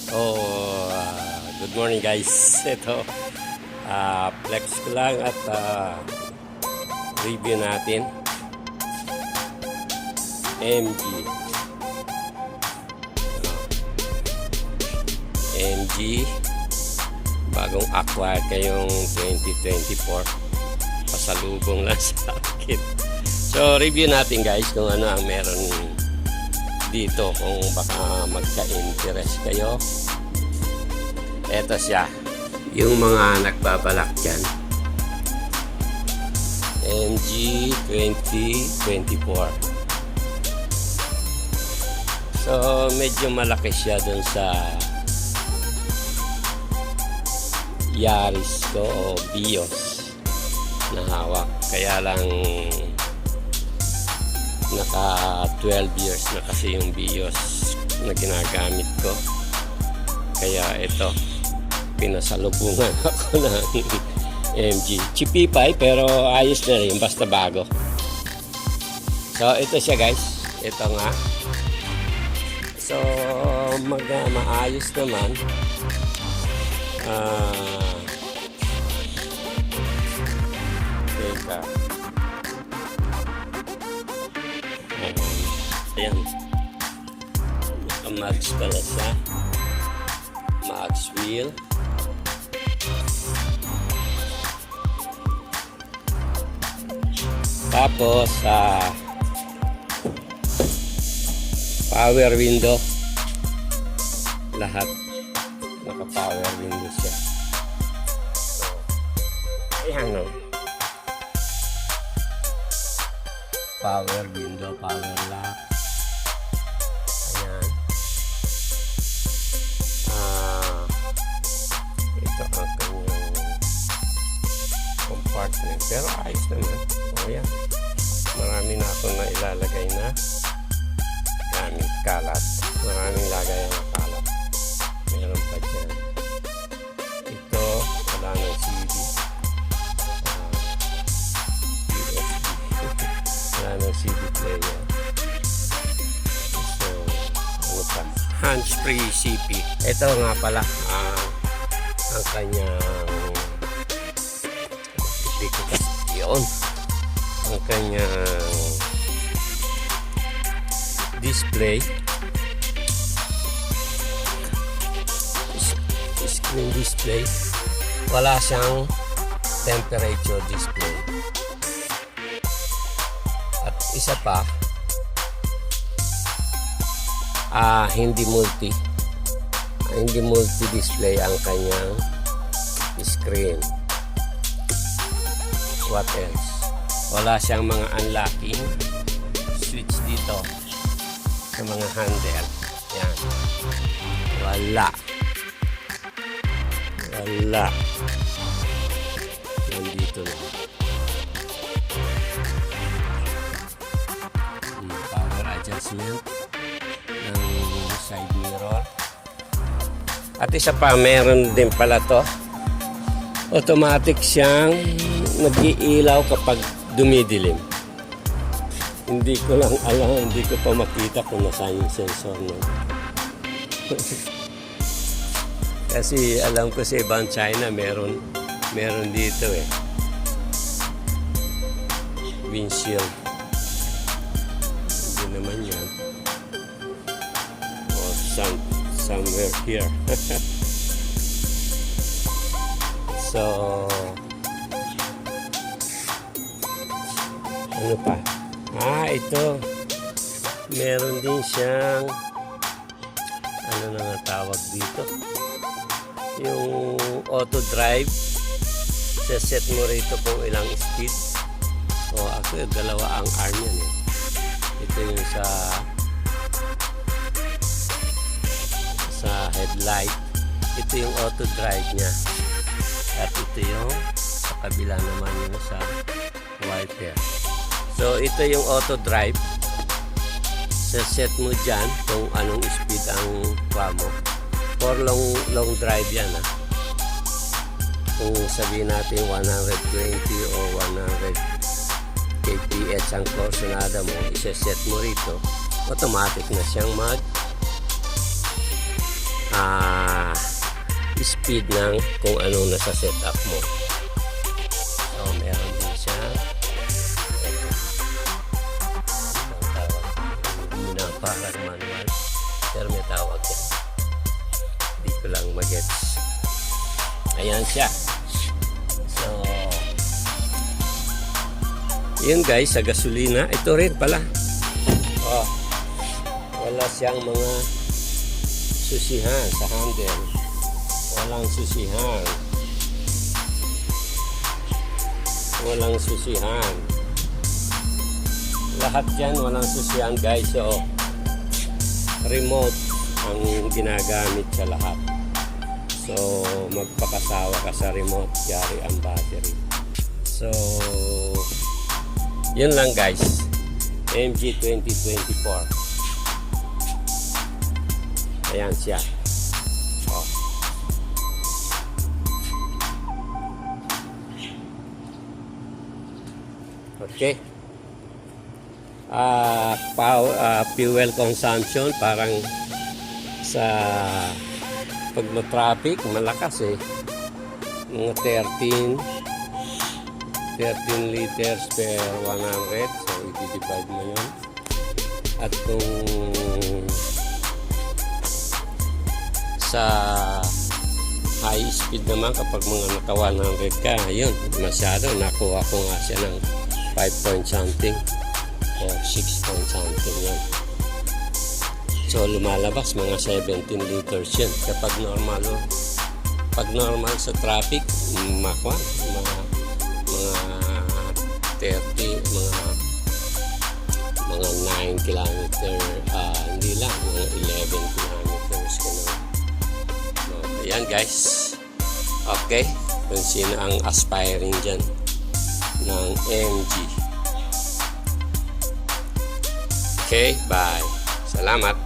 Good morning guys. Ito, flex ko lang at review natin. MG. MG. Bagong acquire kayong 2024. Pasalubong lang sa akin. So, review natin guys kung ano ang meron dito, kung baka magka-interest kayo. Eto siya, yung mga nagbabalak dyan. MG 2024. So medyo malaki siya dun sa Yaris ko o Vios na hawak. Kaya lang naka 12 years na kasi yung Vios na ginagamit ko. Kaya ito, pinasalubungan ako ng MG. Chipipay pero ayos na rin, basta bago. So ito siya guys, ito nga. So maayos naman. Teka. Ayan. Max pala siya. Max wheel. Tapos power window. Lahat naka power window siya. Ayan o. Power window, power lock. Ayan. Ito ang kanyang compartment. Pero ayos naman. O yan. Marami na akong nailalagay na gamit, kalat. Maraming lagay na kalat. Meron pa dyan. Ito, wala ng CD. USB. Wala ng CD player. So, ano pa? Hands-free CP. Ito nga pala, ang kanyang hindi ko kasi yun. Ang kanyang display. Screen display. Wala siyang temperature display. At isa pa, hindi multi display ang kanyang screen. What else? Wala siyang mga unlocking switch dito sa mga handle. Yan. Wala. Nandito na. Power adjustment ng side mirror. At isa pa, meron din pala to. Automatic siyang nag-iilaw kapag dumidilim. Hindi ko lang alam, hindi ko pa makita kung nasaan yung sensor nun. Kasi alam ko sa ibang China meron dito windshield. Hindi naman yan. Or somewhere here. So ano pa? Ito. Meron din siyang ano na nga tawag dito? Yung auto drive. Set mo rito kung ilang speed. Ako dalawa ang arm yan Ito yung sa headlight. Ito yung auto drive niya. At ito yung sa kabila naman yung sa wiper. So ito yung auto drive. Set mo dyan kung anong speed ang kuha mo. For long drive yan Kung sabihin natin 120 o 100 kph ang korsonada mo, isa-set mo rito, automatic na siyang speed ng kung anong nasa setup mo. So meron din siya. Ang tawag, hindi na parang manual, pero may tawag yan. Hindi ko lang magets. Ayan siya. So yun guys, sa gasolina, ito rin pala. Oh, wala siyang mga susihan sa handle. Walang susihan. Walang susihan. Lahat yan walang susihan guys. So, remote ang ginagamit sa lahat. So, magpakasawa ka sa remote, yari ang battery. So, yun lang guys. MG 2024. Ayan siya. Oh. Okay. Fuel consumption parang sa pag traffic malakas eh. Mga 13 liters per 100. So, i-divide mo yun. At kung sa high speed naman, kapag mga naka 100 ka, yun, masyado. Nakuha ko nga siya ng 5 point something or 6 point something yun. So, lumalabas mga 17 liters yun. Kapag normal, pag normal sa traffic, mga 30, mga 9 kilometer, hindi lang, mga 11 kilometers ganun. So, ayan guys. Okay, kung sino ang aspiring dyan ng MG. Okay, bye. Salamat.